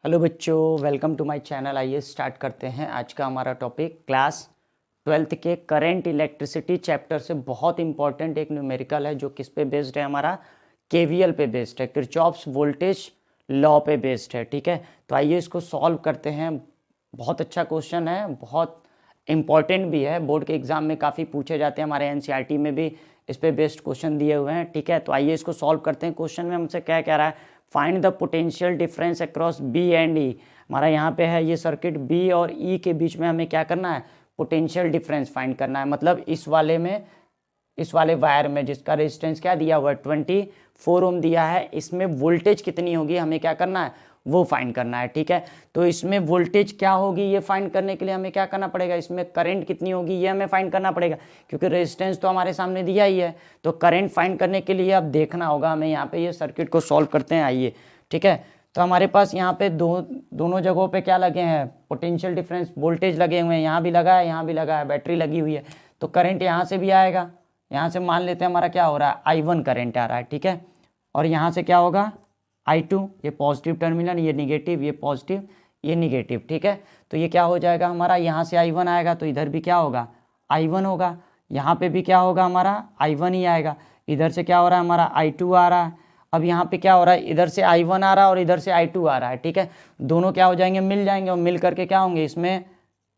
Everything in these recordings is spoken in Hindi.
हेलो बच्चों, वेलकम टू माय चैनल। आइए स्टार्ट करते हैं आज का हमारा टॉपिक। क्लास 12th के करंट इलेक्ट्रिसिटी चैप्टर से बहुत इंपॉर्टेंट एक न्यूमेरिकल है जो किस पे बेस्ड है, हमारा केवीएल पे बेस्ड है, किरचॉफ्स वोल्टेज लॉ पे बेस्ड है। ठीक है, तो आइए इसको सॉल्व करते हैं। बहुत अच्छा क्वेश्चन है, बहुत इंपॉर्टेंट भी है, बोर्ड के एग्जाम में काफ़ी पूछे जाते हैं, हमारे एनसीईआरटी में भी इस पे बेस्ड क्वेश्चन दिए हुए हैं। ठीक है, तो आइए इसको सॉल्व करते हैं। क्वेश्चन में हमसे क्या कह रहा है, find the potential difference across B and E. हमारा यहाँ पे है ये सर्किट, बी और ई के बीच में हमें क्या करना है, पोटेंशियल डिफरेंस फाइंड करना है। मतलब इस वाले वायर में जिसका रेजिस्टेंस क्या दिया हुआ है 24 ओम दिया है, इसमें वोल्टेज कितनी होगी हमें क्या करना है, वो फाइंड करना है। ठीक है, तो इसमें वोल्टेज क्या होगी ये फाइंड करने के लिए हमें क्या करना पड़ेगा, इसमें करंट कितनी होगी ये हमें फाइंड करना पड़ेगा, क्योंकि रेजिस्टेंस तो हमारे सामने दिया ही है। तो करंट फाइंड करने के लिए अब देखना होगा हमें। यहाँ पे ये सर्किट को सॉल्व करते हैं, आइए। ठीक है, तो हमारे पास यहाँ पे दोनों जगहों पे क्या लगे हैं, पोटेंशियल डिफरेंस वोल्टेज लगे हुए हैं। यहाँ भी लगा है, यहाँ भी लगा है, बैटरी लगी हुई है, तो करंट यहाँ से भी आएगा। यहाँ से मान लेते हैं हमारा क्या हो रहा है, I1 करंट आ रहा है। ठीक है, और यहाँ से क्या होगा I2, ये पॉजिटिव टर्मिनल, ये निगेटिव, ये पॉजिटिव, ये निगेटिव। ठीक है, तो ये क्या हो जाएगा हमारा, यहाँ से I1 आएगा तो इधर भी क्या होगा, I1 होगा। यहाँ पे भी क्या होगा हमारा, I1 ही आएगा। इधर से क्या हो रहा है हमारा, I2 आ रहा है। अब यहाँ पे क्या हो रहा है, इधर से I1 आ रहा है और इधर से I2 आ रहा है। ठीक है, दोनों क्या हो जाएंगे, मिल जाएंगे, और मिल करके क्या होंगे, इसमें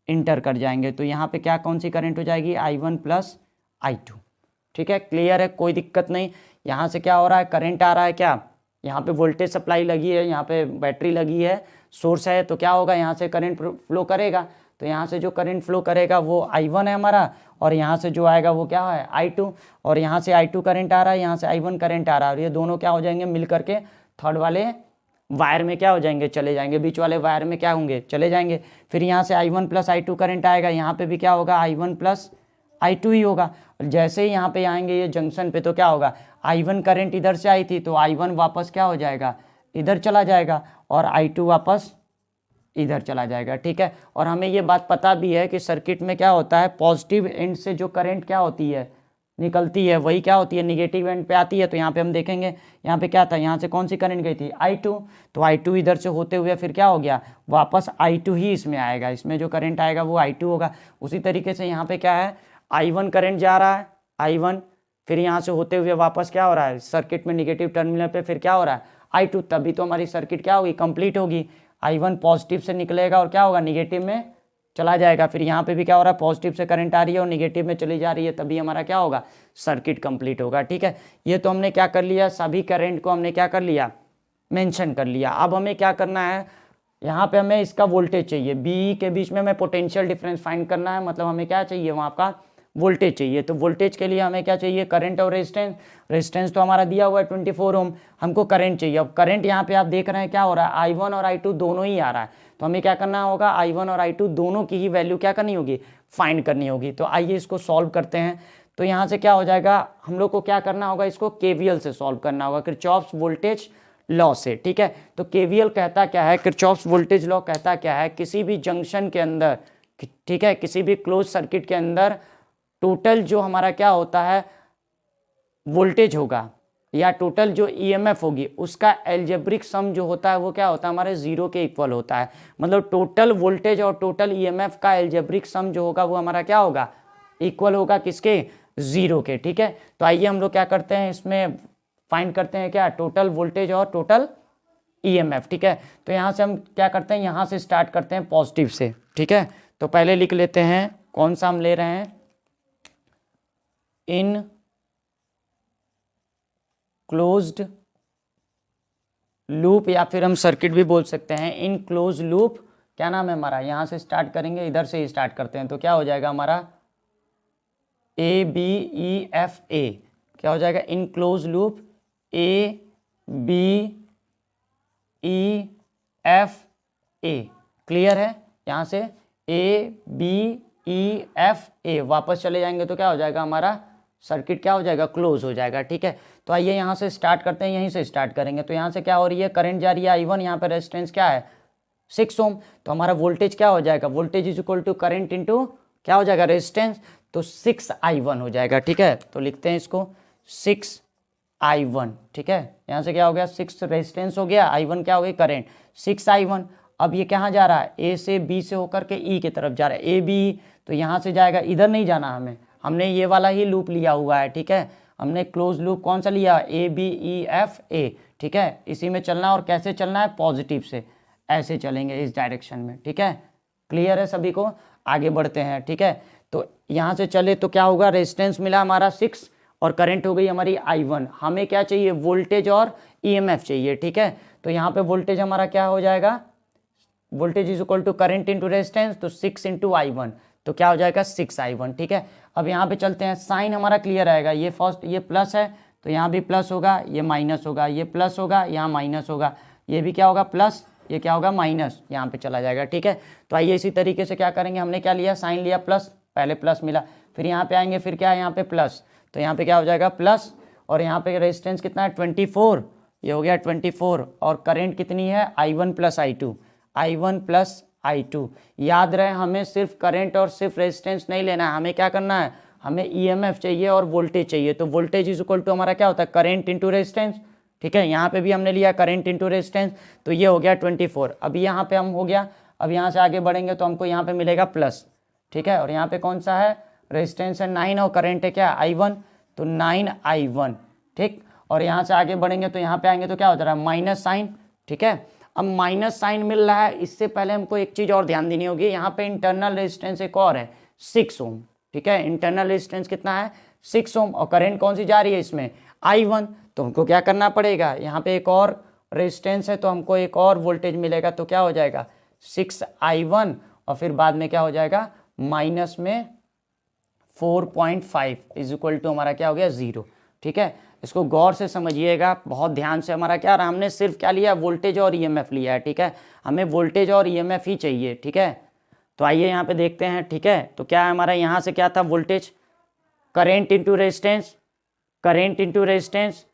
इंटर कर जाएंगे। तो यहाँ पे क्या कौन सी करंट हो जाएगी, I1 प्लस I2। ठीक है, क्लियर है, कोई दिक्कत नहीं। यहाँ से क्या हो रहा है, करंट आ रहा है, क्या यहाँ पे वोल्टेज सप्लाई लगी है, यहाँ पे बैटरी लगी है, सोर्स है, तो क्या होगा यहाँ से करंट फ्लो करेगा। तो यहाँ से जो करंट फ्लो करेगा वो I1 है हमारा, और यहाँ से जो आएगा वो क्या है, I2। और यहाँ से I2 करंट आ रहा है, यहाँ से I1 करंट आ रहा है, और ये दोनों क्या हो जाएंगे मिल करके थर्ड वाले वायर में क्या हो जाएंगे, चले जाएंगे, बीच वाले वायर में क्या होंगे, चले जाएंगे। फिर यहाँ से I1 प्लस I2 करंट आएगा, यहाँ पे भी क्या होगा, I1 प्लस I2 ही होगा। और जैसे ही यहाँ पे आएंगे ये जंक्शन पे, तो क्या होगा, I1 करंट इधर से आई थी तो I1 वापस क्या हो जाएगा, इधर चला जाएगा, और I2 वापस इधर चला जाएगा। ठीक है, और हमें ये बात पता भी है कि सर्किट में क्या होता है, पॉजिटिव एंड से जो करंट क्या होती है, निकलती है, वही क्या होती है, निगेटिव एंड पे आती है। तो यहाँ पे हम देखेंगे, यहाँ पे क्या था, यहाँ से कौन सी करंट गई थी, I2। तो I2 इधर से होते हुए फिर क्या हो गया, वापस I2 ही इसमें आएगा, इसमें जो करंट आएगा वो I2 होगा। उसी तरीके से यहाँ पे क्या है, I1 करंट जा रहा है, I1, फिर यहाँ से होते हुए वापस क्या हो रहा है, सर्किट में निगेटिव टर्मिनल पे फिर क्या हो रहा है, I2, तभी तो हमारी सर्किट क्या होगी, कंप्लीट होगी। I1 पॉजिटिव से निकलेगा और क्या होगा, निगेटिव में चला जाएगा। फिर यहाँ पे भी क्या हो रहा है, पॉजिटिव से करंट आ रही है और निगेटिव में चली जा रही है, तभी हमारा क्या होगा, सर्किट कंप्लीट होगा। ठीक है, ये तो हमने क्या कर लिया, सभी करंट को हमने क्या कर लिया, मेंशन कर लिया। अब हमें क्या करना है, यहाँ पे हमें इसका वोल्टेज चाहिए, बी के बीच में हमें पोटेंशियल डिफरेंस फाइंड करना है। मतलब हमें क्या चाहिए, वहाँ का वोल्टेज चाहिए। तो वोल्टेज के लिए हमें क्या चाहिए, करंट और रेजिस्टेंस। रेजिस्टेंस तो हमारा दिया हुआ है 24 ओम, हमको करंट चाहिए। अब करंट यहाँ पे आप देख रहे हैं क्या हो रहा है, I1 और I2 दोनों ही आ रहा है, तो हमें क्या करना होगा, I1 और I2 दोनों की ही वैल्यू क्या करनी होगी, फाइंड करनी होगी। तो आइए इसको सॉल्व करते हैं। तो यहाँ से क्या हो जाएगा, हम लोग को क्या करना होगा, इसको KVL से सॉल्व करना होगा, किरचॉफ्स वोल्टेज लॉ से। ठीक है, तो KVL कहता क्या है, किरचॉफ्स वोल्टेज लॉ कहता क्या है, किसी भी जंक्शन के अंदर, ठीक है, किसी भी क्लोज सर्किट के अंदर टोटल जो हमारा क्या होता है, वोल्टेज होगा या टोटल जो ईएमएफ होगी, उसका एल्जेब्रिक सम जो होता है वो क्या होता है, हमारे जीरो के इक्वल होता है। मतलब टोटल वोल्टेज और टोटल ईएमएफ का एल्जेब्रिक सम जो होगा वो हमारा क्या होगा, इक्वल होगा किसके, जीरो के। ठीक है, तो आइए हम लोग क्या करते हैं, इसमें फाइंड करते हैं क्या, टोटल वोल्टेज और टोटल ईएमएफ। ठीक है, तो यहाँ से हम क्या करते हैं, यहाँ से स्टार्ट करते हैं पॉजिटिव से। ठीक है, तो पहले लिख लेते हैं कौन सा हम ले रहे हैं, इन क्लोज्ड लूप, या फिर हम सर्किट भी बोल सकते हैं, इन क्लोज लूप। क्या नाम है हमारा, यहाँ से स्टार्ट करेंगे, इधर से ही स्टार्ट करते हैं, तो क्या हो जाएगा हमारा ABEFA, क्या हो जाएगा, in close loop ABEFA। Clear है, यहाँ से ABEFA वापस चले जाएंगे तो क्या हो जाएगा, हमारा सर्किट क्या हो जाएगा, क्लोज हो जाएगा। ठीक है, तो आइए यहाँ से स्टार्ट करते हैं, यहीं से स्टार्ट करेंगे। तो यहाँ से क्या हो रही है, करंट जा रही है I1, यहाँ पर रेजिस्टेंस क्या है 6 ओम, तो हमारा वोल्टेज क्या हो जाएगा, voltage is equal to current into क्या हो जाएगा, रेजिस्टेंस, तो 6I1 हो जाएगा। ठीक है, तो लिखते हैं इसको 6 I1, ठीक है। यहाँ से क्या हो गया, 6 रेजिस्टेंस हो गया, I1 क्या हो गई, करंट 6I1। अब ये कहाँ जा रहा है, ए से बी से होकर के ई की तरफ जा रहा है, ए बी, तो यहाँ से जाएगा, इधर नहीं जाना हमें, हमने ये वाला ही लूप लिया हुआ है, ठीक है। हमने क्लोज लूप कौन सा लिया, A B E F A, ठीक है। इसी में चलना है, और कैसे चलना है, पॉजिटिव से, ऐसे चलेंगे इस डायरेक्शन में, ठीक है। क्लियर है सभी को, आगे बढ़ते हैं, ठीक है। तो यहाँ से चले तो क्या होगा, रेजिस्टेंस मिला हमारा 6 और करंट हो गई हमारी I1। हमें क्या चाहिए, वोल्टेज और EMF चाहिए, ठीक है। तो यहाँ पे वोल्टेज हमारा क्या हो जाएगा, voltage is equal to current into resistance, तो 6 इंटू I1, तो क्या हो जाएगा 6I1, ठीक है। अब यहाँ पे चलते हैं, साइन हमारा क्लियर आएगा, ये फर्स्ट ये प्लस है तो यहाँ भी प्लस होगा, ये माइनस होगा, ये प्लस होगा, यहाँ माइनस होगा, ये भी क्या होगा प्लस, ये क्या होगा माइनस, यहाँ पे चला जाएगा, ठीक है। तो आइए इसी तरीके से क्या करेंगे, हमने क्या लिया, साइन लिया प्लस, पहले प्लस मिला, फिर यहाँ पे आएंगे, फिर क्या है यहाँ पे प्लस, तो यहाँ पे क्या हो जाएगा प्लस, और यहाँ पे रेजिस्टेंस कितना है 24, ये हो गया 24, और करंट कितनी है I1 plus I2, I1 plus I2। याद रहे हमें सिर्फ करंट और सिर्फ रेजिस्टेंस नहीं लेना है, हमें क्या करना है, हमें EMF चाहिए और वोल्टेज चाहिए। तो वोल्टेज इज इक्वल टू हमारा क्या होता है, करंट इंटू रेजिस्टेंस, ठीक है। यहाँ पे भी हमने लिया करंट इंटू रेजिस्टेंस, तो ये हो गया 24। अभी यहाँ पे हम हो गया, अब यहाँ से आगे बढ़ेंगे तो हमको यहाँ पे मिलेगा प्लस, ठीक है। और यहाँ पे कौन सा है, रेजिस्टेंस है 9 और करंट है क्या I1, तो 9I1, ठीक। और यहाँ से आगे बढ़ेंगे तो यहाँ पे आएंगे तो क्या होता है, माइनस साइन, ठीक है। अब माइनस साइन मिल रहा है, इससे पहले हमको एक चीज़ और ध्यान देनी होगी, यहाँ पे इंटरनल रेजिस्टेंस एक और है 6 ओम, ठीक है। इंटरनल रेजिस्टेंस कितना है 6 ओम, और करंट कौन सी जा रही है इसमें I1, तो हमको क्या करना पड़ेगा, यहाँ पे एक और रेजिस्टेंस है तो हमको एक और वोल्टेज मिलेगा, तो क्या हो जाएगा 6I1, और फिर बाद में क्या हो जाएगा माइनस में 4.5 इज इक्वल टू हमारा क्या हो गया 0, ठीक है। इसको गौर से समझिएगा, बहुत ध्यान से, हमारा क्या रहा, हमने सिर्फ क्या लिया, वोल्टेज और EMF लिया है, ठीक है। हमें वोल्टेज और EMF ही चाहिए, ठीक है। तो आइए यहाँ पे देखते हैं, ठीक है। तो क्या है हमारा, यहाँ से क्या था, voltage, current into resistance, current into resistance,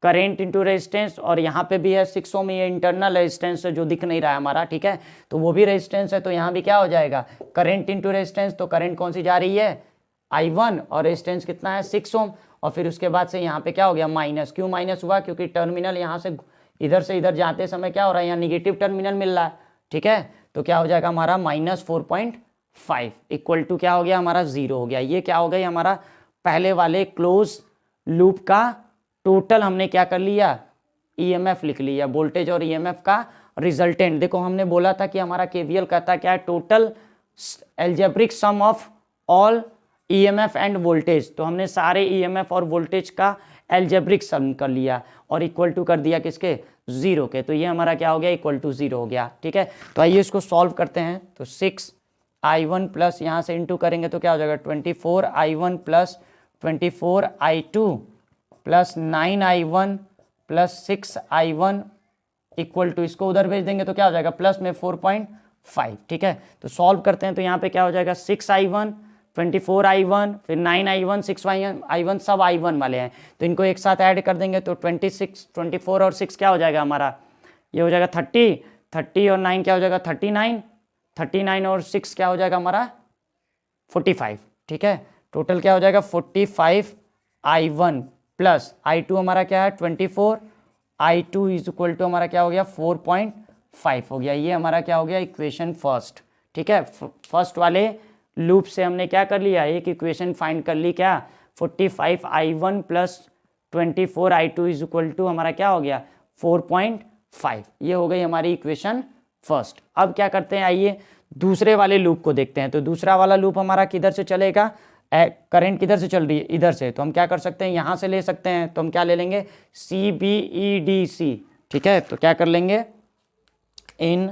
current into resistance, और यहाँ पे भी है 6 ओम, ये इंटरनल रेजिस्टेंस है जो दिख नहीं रहा है हमारा, ठीक है। तो वो भी रेजिस्टेंस है, तो यहाँ भी क्या हो जाएगा, करेंट इंटू रेजिस्टेंस, तो करंट कौन सी जा रही है I1, और रेजिस्टेंस कितना है 6 ओम, और फिर उसके बाद से यहाँ पे क्या हो गया माइनस, क्यों माइनस हुआ, क्योंकि टर्मिनल यहाँ से इधर जाते समय क्या हो रहा है, यहाँ निगेटिव टर्मिनल मिल रहा है, ठीक है। तो क्या हो जाएगा हमारा -4.5 इक्वल टू क्या हो गया हमारा 0 हो गया। ये क्या हो गया हमारा पहले वाले क्लोज लूप का टोटल हमने क्या कर लिया, EMF लिख लिया, वोल्टेज और EMF का रिजल्टेंट। देखो हमने बोला था कि हमारा KVL कहता क्या है, total algebraic sum of all EMF end voltage. तो हमने सारे EMF और वोल्टेज का एल्जेब्रिक सम कर लिया और इक्वल टू कर दिया किसके, 0 के। तो ये हमारा क्या हो गया, इक्वल टू 0 हो गया, ठीक है। तो आइए इसको सॉल्व करते हैं। तो 6I1 प्लस यहाँ से इंटू करेंगे तो क्या हो जाएगा 24I1 plus 24I2 plus 9I1 plus 6I1 equal to, इसको उधर भेज देंगे तो क्या हो जाएगा प्लस में 4.5, ठीक है। तो सॉल्व करते हैं तो यहाँ पे क्या हो जाएगा 6I1 24I1 फिर 9I1 6I1 सब I1 वाले हैं, तो इनको एक साथ ऐड कर देंगे तो 26 24 और 6 क्या हो जाएगा हमारा, ये हो जाएगा 30 और 9 क्या हो जाएगा 39 और 6 क्या हो जाएगा हमारा 45, ठीक है। टोटल क्या हो जाएगा 45I1 प्लस I2 हमारा क्या है 24, I2 इज इक्वल टू हमारा क्या हो गया 4.5 हो गया। ये हमारा क्या हो गया इक्वेशन फर्स्ट, ठीक है। फर्स्ट वाले लूप से हमने क्या कर लिया, एक इक्वेशन फाइंड कर ली, क्या 45I1 plus 24I2 is equal to हमारा क्या हो गया 4.5। ये हो गई हमारी इक्वेशन फर्स्ट। अब क्या करते हैं, आइए दूसरे वाले लूप को देखते हैं। तो दूसरा वाला लूप हमारा किधर से चलेगा, करंट किधर से चल रही है, इधर से। तो हम क्या कर सकते हैं, यहाँ से ले सकते हैं। तो हम क्या ले लेंगे CBEDC, ठीक है। तो क्या कर लेंगे, इन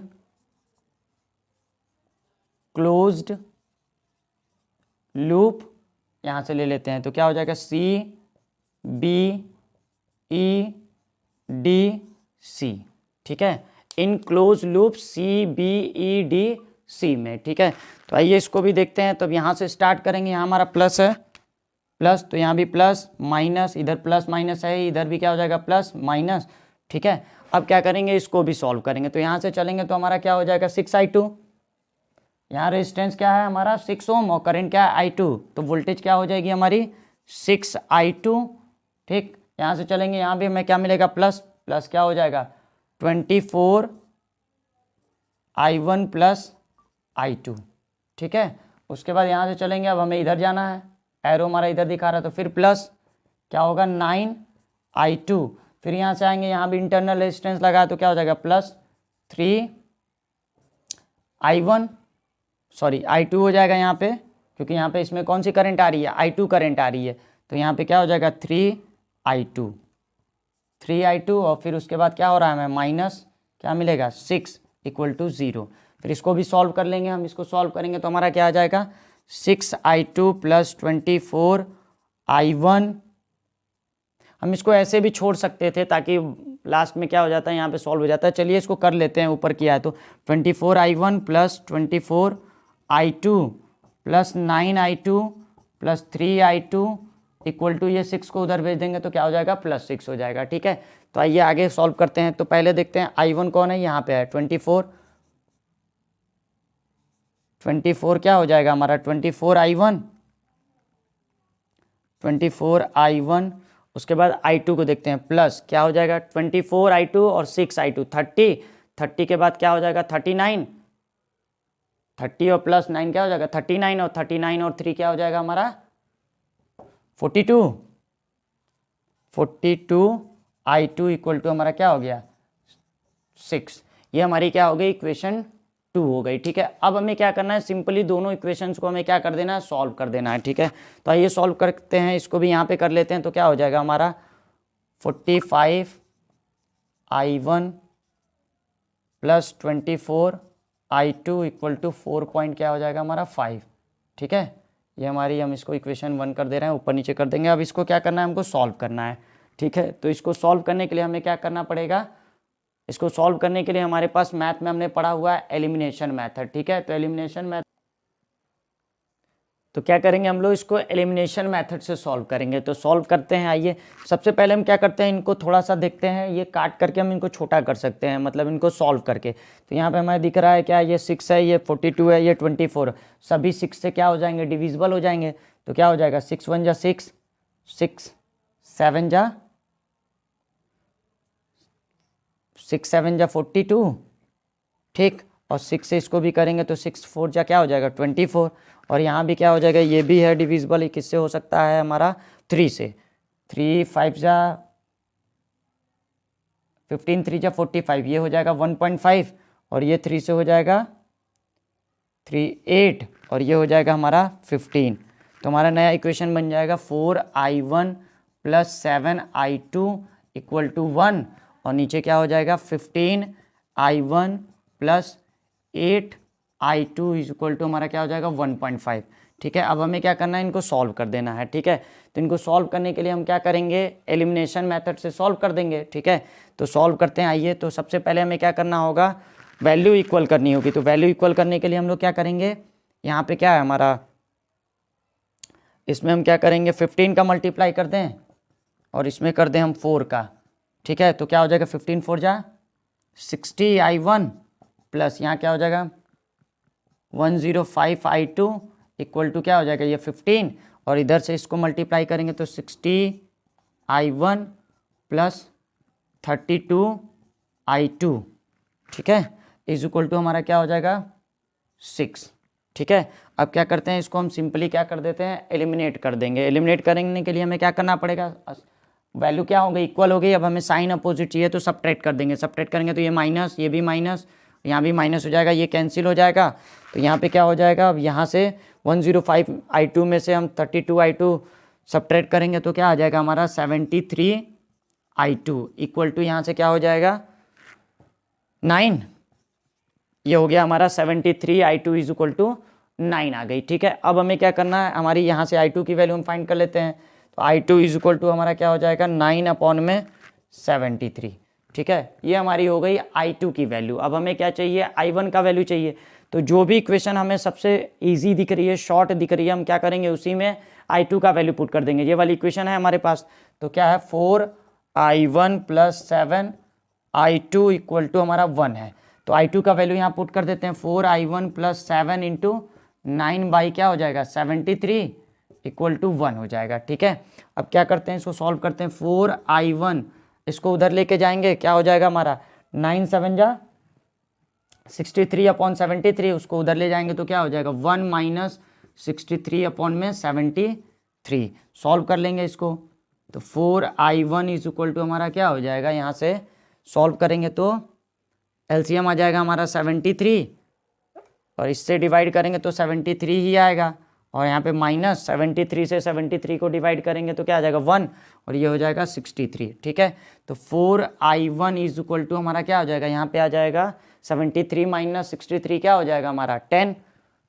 क्लोज्ड लूप यहाँ से ले लेते हैं तो क्या हो जाएगा CBEDC, ठीक है। इन क्लोज लूप CBEDC में, ठीक है। तो आइए इसको भी देखते हैं। तो अब यहाँ से स्टार्ट करेंगे, यहाँ हमारा प्लस है, प्लस तो यहाँ भी प्लस माइनस, इधर प्लस माइनस है, इधर भी क्या हो जाएगा प्लस माइनस, ठीक है। अब क्या करेंगे, इसको भी सॉल्व करेंगे। तो यहाँ से चलेंगे तो हमारा क्या हो जाएगा 6I2, यहाँ रेजिस्टेंस क्या है हमारा 6 ओम और करंट क्या है I2, तो वोल्टेज क्या हो जाएगी हमारी 6I2, ठीक। यहाँ से चलेंगे, यहाँ भी हमें क्या मिलेगा, प्लस प्लस क्या हो जाएगा 24I1 प्लस I2, ठीक है। उसके बाद यहाँ से चलेंगे, अब हमें इधर जाना है, एरो हमारा इधर दिखा रहा है, तो फिर प्लस क्या होगा 9I2, फिर यहाँ से आएंगे, यहाँ भी इंटरनल रेजिस्टेंस लगाया तो क्या हो जाएगा प्लस 3I1 सॉरी I2 हो जाएगा यहाँ पे, क्योंकि यहाँ पे इसमें कौन सी करंट आ रही है, I2 करंट आ रही है, तो यहाँ पे क्या हो जाएगा 3I2 और फिर उसके बाद क्या हो रहा है हमें माइनस क्या मिलेगा 6 = 0। फिर इसको भी सॉल्व कर लेंगे हम, इसको सॉल्व करेंगे तो हमारा क्या आ जाएगा 6I2 + 24I1। हम इसको ऐसे भी छोड़ सकते थे ताकि लास्ट में क्या हो जाता है यहाँ पे सॉल्व हो जाता है। चलिए इसको कर लेते हैं, ऊपर किया है तो 24I1 + 24I2 + 9I2 + 3I2 = ये 6 को उधर भेज देंगे तो क्या हो जाएगा +6 हो जाएगा, ठीक है। तो आइए आगे सॉल्व करते हैं। तो पहले देखते हैं I1 कौन है, यहाँ पे है 24 क्या हो जाएगा हमारा 24I1 उसके बाद I2 को देखते हैं, प्लस क्या हो जाएगा 24I2 और 6I2 30 के बाद क्या हो जाएगा 39, 30 और प्लस 9 क्या हो जाएगा 39 और 3 क्या हो जाएगा हमारा 42 I2 = हमारा क्या हो गया 6। ये हमारी क्या हो गई इक्वेशन 2 हो गई, ठीक है। अब हमें क्या करना है, सिंपली दोनों इक्वेशंस को हमें क्या कर देना है, सॉल्व कर देना है, ठीक है। तो आइए सॉल्व करते हैं, इसको भी यहाँ पे कर लेते हैं तो क्या हो जाएगा हमारा 45I1 + 24I2 = 4 पॉइंट क्या हो जाएगा हमारा 5, ठीक है। ये हमारी, हम इसको इक्वेशन 1 कर दे रहे हैं, ऊपर नीचे कर देंगे। अब इसको क्या करना है, हमको सॉल्व करना है, ठीक है। तो इसको सॉल्व करने के लिए हमें क्या करना पड़ेगा, इसको सॉल्व करने के लिए हमारे पास मैथ में हमने पढ़ा हुआ है एलिमिनेशन मेथड, ठीक है। तो एलिमिनेशन मेथड, तो क्या करेंगे हम लोग, इसको एलिमिनेशन मेथड से सॉल्व करेंगे। तो सॉल्व करते हैं, आइए सबसे पहले हम क्या करते हैं, इनको थोड़ा सा देखते हैं, ये काट करके हम इनको छोटा कर सकते हैं, मतलब इनको सॉल्व करके। तो यहाँ पे हमें दिख रहा है क्या, ये 6 है, ये 42 है, ये 24, सभी 6 से क्या हो जाएंगे, डिविजिबल हो जाएंगे। तो क्या हो जाएगा 6 × 1 = 6, 6 7 × 42, ठीक। और 6 से इसको भी करेंगे तो 6 × 4 क्या हो जाएगा 24, और यहाँ भी क्या हो जाएगा, ये भी है डिविजिबल, ये किससे हो सकता है हमारा 3 से, 3 5 × 15 3 × 45, ये हो जाएगा 1.5, और ये 3 से हो जाएगा 3 8, और ये हो जाएगा हमारा 15। तो हमारा नया इक्वेशन बन जाएगा 4I1 + 7I2 = 1, और नीचे क्या हो जाएगा 15I1 + 8I2 = हमारा क्या हो जाएगा 1.5, ठीक है। अब हमें क्या करना है, इनको सॉल्व कर देना है, ठीक है। तो इनको सॉल्व करने के लिए हम क्या करेंगे, एलिमिनेशन मेथड से सॉल्व कर देंगे, ठीक है। तो सॉल्व करते हैं, आइए। तो सबसे पहले हमें क्या करना होगा, वैल्यू इक्वल करनी होगी। तो वैल्यू इक्वल करने के लिए हम लोग क्या करेंगे, यहाँ पे क्या है हमारा, इसमें हम क्या करेंगे 15 का मल्टीप्लाई कर दें और इसमें कर दें हम 4 का, ठीक है। तो क्या हो जाएगा 15 4 × 60I1 प्लस यहाँ क्या हो जाएगा 105I2 = क्या हो जाएगा ये 15, और इधर से इसको मल्टीप्लाई करेंगे तो 60I1 + 32I2, ठीक है, = हमारा क्या हो जाएगा 6, ठीक है। अब क्या करते हैं, इसको हम सिंपली क्या कर देते हैं, एलिमिनेट कर देंगे। एलिमिनेट करने के लिए हमें क्या करना पड़ेगा, वैल्यू क्या हो गई, इक्वल हो गई। अब हमें साइन अपोजिट चाहिए तो सब्ट्रैक्ट कर देंगे, सब्ट्रैक्ट करेंगे तो ये माइनस, ये भी माइनस, यहाँ भी माइनस हो जाएगा, ये कैंसिल हो जाएगा। तो यहाँ पे क्या हो जाएगा, अब यहाँ से 105I2 में से हम 32I2 सब्ट्रैक्ट करेंगे तो क्या आ जाएगा हमारा 73I2 = यहाँ से क्या हो जाएगा 9, ये हो गया हमारा 73I2 = 9 आ गई, ठीक है। अब हमें क्या करना है, हमारी यहाँ से I2 की वैल्यू हम फाइंड कर लेते हैं। तो I2 = हमारा क्या हो जाएगा 9/73, ठीक है। ये हमारी हो गई I2 की वैल्यू। अब हमें क्या चाहिए, I1 का वैल्यू चाहिए। तो जो भी इक्वेशन हमें सबसे इजी दिख रही है, शॉर्ट दिख रही है, हम क्या करेंगे उसी में I2 का वैल्यू पुट कर देंगे। ये वाली इक्वेशन है हमारे पास, तो क्या है 4I1 + 7I2 = हमारा 1 है। तो I2 का वैल्यू यहाँ पुट कर देते हैं, 4I1 + 7 × 9 क्या हो जाएगा 73 = 1 हो जाएगा, ठीक है। अब क्या करते हैं, इसको सॉल्व करते हैं। 4i1 इसको उधर लेके जाएंगे, क्या हो जाएगा हमारा 9 7 जा 63/73, उसको उधर ले जाएंगे तो क्या हो जाएगा 1 माइनस 63/73। सॉल्व कर लेंगे इसको, तो 4i1 इज इक्वल टू हमारा क्या हो जाएगा, यहाँ से सॉल्व करेंगे तो एलसीएम आ जाएगा हमारा 73 और इससे डिवाइड करेंगे तो 73 ही आएगा, और यहाँ पे माइनस 73 से 73 को डिवाइड करेंगे तो क्या आ जाएगा 1 और ये हो जाएगा 63। ठीक है, तो 4i1 इज इक्वल टू हमारा क्या हो जाएगा, यहाँ पे आ जाएगा 73 माइनस 63 क्या हो जाएगा हमारा 10,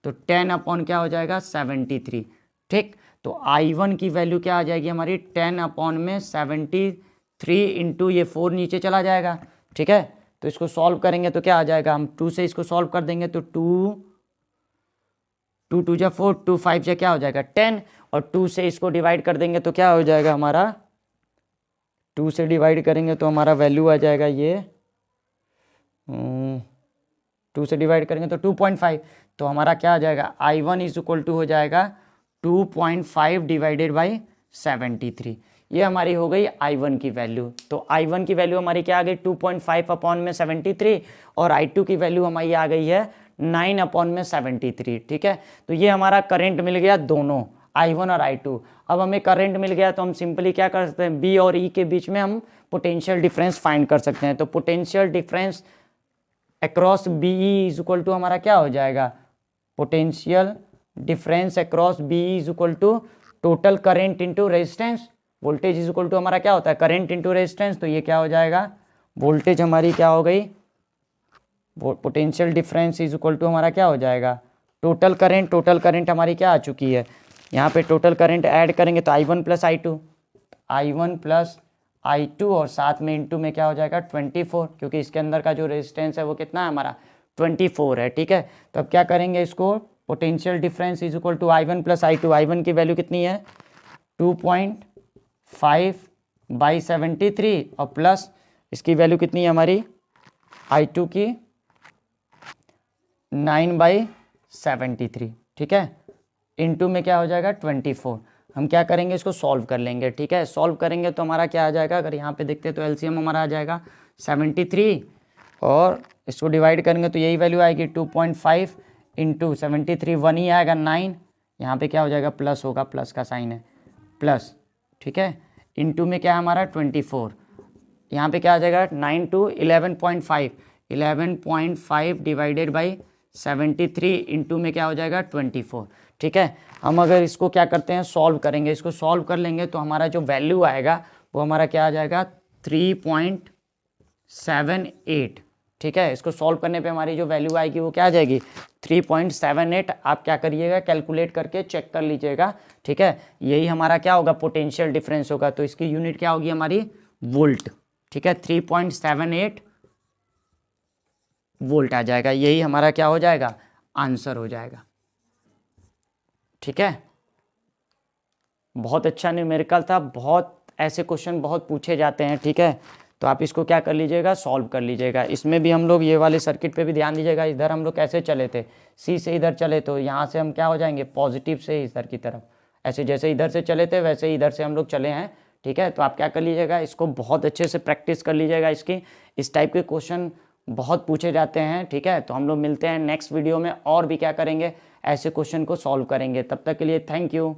तो 10 अपॉन क्या हो जाएगा 73। ठीक, तो i1 की वैल्यू क्या आ जाएगी हमारी 10 अपॉन में 73 इंटू ये 4 नीचे चला जाएगा। ठीक है, तो इसको सॉल्व करेंगे तो क्या आ जाएगा, हम 2 से इसको सॉल्व कर देंगे तो 2 2 जा 4, 2 5 जा क्या हो जाएगा 10, और 2 से इसको डिवाइड कर देंगे तो क्या हो जाएगा हमारा, 2 से डिवाइड करेंगे तो हमारा वैल्यू आ जाएगा ये 2 से डिवाइड करेंगे तो 2.5, तो हमारा क्या आ जाएगा i1 इज इक्वल टू हो जाएगा 2.5 डिवाइडेड बाई 73। ये हमारी हो गई i1 की वैल्यू। तो i1 की वैल्यू हमारी क्या आ गई 2.5 अपॉन में 73, और i2 की वैल्यू हमारी आ गई है 9 अपॉन में 73। ठीक है, तो ये हमारा करंट मिल गया दोनों i1 और i2। अब हमें करंट मिल गया तो हम सिंपली क्या कर सकते हैं, b और e के बीच में हम पोटेंशियल डिफरेंस फाइंड कर सकते हैं। तो potential difference across B is equal to हमारा क्या हो जाएगा, potential difference across B is equal to total current into resistance. Voltage is equal to हमारा क्या होता है करंट इनटू रेजिस्टेंस, तो ये क्या हो जाएगा वोल्टेज हमारी क्या हो गई, potential difference is equal to हमारा क्या हो जाएगा टोटल करंट। टोटल करंट हमारी क्या आ चुकी है, यहाँ पे टोटल करंट ऐड करेंगे तो i1 प्लस i2 और साथ में इंटू में क्या हो जाएगा 24, क्योंकि इसके अंदर का जो रेजिस्टेंस है वो कितना है हमारा 24 है। ठीक है, तो अब क्या करेंगे इसको, potential difference is equal to i1 plus i2। i1 की वैल्यू कितनी है 2.5/73 और प्लस इसकी वैल्यू कितनी है हमारी i2 की 9/73। ठीक है, इनटू में क्या हो जाएगा 24। हम क्या करेंगे इसको सॉल्व कर लेंगे। ठीक है, सॉल्व करेंगे तो हमारा क्या आ जाएगा, अगर यहाँ पे देखते हैं तो एलसीएम हमारा आ जाएगा 73 और इसको डिवाइड करेंगे तो यही वैल्यू आएगी 2.5 इंटू 73 1 ही आएगा 9, यहाँ पे क्या हो जाएगा प्लस होगा, प्लस का साइन है प्लस। ठीक है, इंटू में क्या है हमारा 24, यहाँ पे क्या आ जाएगा 9 टू 11.5 डिवाइडेड बाई 73 इंटू में क्या हो जाएगा 24। ठीक है, हम अगर इसको क्या करते हैं सॉल्व करेंगे, इसको सॉल्व कर लेंगे तो हमारा जो वैल्यू आएगा वो हमारा क्या आ जाएगा 3.78। ठीक है, इसको सॉल्व करने पे हमारी जो वैल्यू आएगी वो क्या आ जाएगी 3.78। आप क्या करिएगा कैलकुलेट करके चेक कर लीजिएगा। ठीक है, यही हमारा क्या होगा पोटेंशियल डिफरेंस होगा, तो इसकी यूनिट क्या होगी हमारी वोल्ट। ठीक है, 3.78 वोल्ट आ जाएगा, यही हमारा क्या हो जाएगा आंसर हो जाएगा। ठीक है, बहुत अच्छा न्यूमेरिकल था, बहुत ऐसे क्वेश्चन बहुत पूछे जाते हैं। ठीक है, तो आप इसको क्या कर लीजिएगा सॉल्व कर लीजिएगा। इसमें भी हम लोग ये वाले सर्किट पे भी ध्यान दीजिएगा, इधर हम लोग कैसे चले थे सी से इधर चले, तो यहाँ से हम क्या हो जाएंगे पॉजिटिव से इधर की तरफ, ऐसे जैसे इधर से चले थे वैसे ही इधर से हम लोग चले हैं। ठीक है, तो आप क्या कर लीजिएगा इसको बहुत अच्छे से प्रैक्टिस कर लीजिएगा, इसकी इस टाइप के क्वेश्चन बहुत पूछे जाते हैं। ठीक है, तो हम लोग मिलते हैं नेक्स्ट वीडियो में और भी क्या करेंगे ऐसे क्वेश्चन को सॉल्व करेंगे। तब तक के लिए थैंक यू।